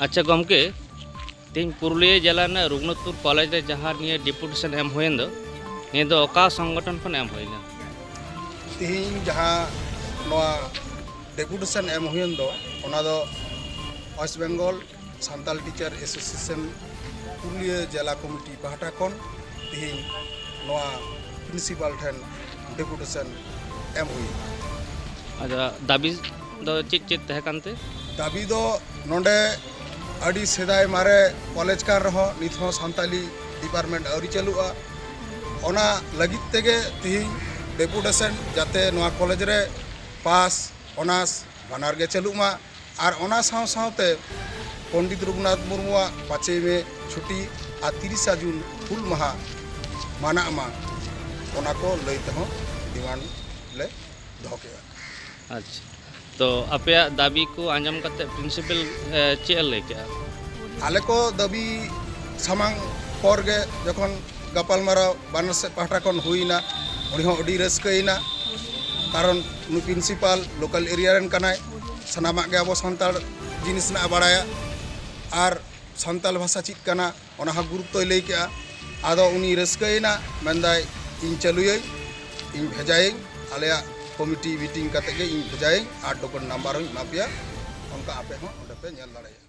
अच्छा गमके तीन पुरुलिया जिला रघुनाथपुर कॉलेज रे जहाँ निये डिपुटेशन एम हुएन दो निये दो ओका संगठन खन एम हुएना तीन जहाँ नवा डेपुटेशन एम हुएन दो ओना दो West Bengal Santal teacher association Purulia जिला कमिटी पाहटा खन तीन नवा प्रिंसिपल ठेन डेपुटेशन एम हुई। अच्छा दाबी दो चित चित तहे कानते दाबी दो नोंडे अड़ी सेदाय मारे कॉलेज कार रहो नित हो सान्ताली डिपार्टमेंट आउरी चलुआ ओना लगित तेगे तीन डेपुटेशन जाते नवा कॉलेज रे पास ऑनर्स बानार गे चलुमा और ओना साव सावते पंडित रघुनाथ मुर्मुआ 5 में छुट्टी आ 30 जून हुल माहा मानामा ओना को लैते हो डिमांड ले दो के। अच्छा तो आपे दाबी को आंजम करते प्रिंसिपल चेल लेके आले को दाबी सामांग पर गे जखन गपाल मारा बानर से पाहटा खन हुईना उनी हो अडी रस्कईना कारण नु प्रिंसिपल लोकल एरिया रन कनाय सनामा गे अब सान्ताल जिनिस ना बाड़ाया और सान्ताल भाषा चित कना ओना हा गुरुत्व लई के आदो उनी रस्कईना मेंदाय इन चलुयै इन भेजाय आलेया कमिटी मीटिंग करते इन भेजाय 8 टोकन नंबर हो मापिया उनका आपे हो ओंडे पे नेल दाड़ाया।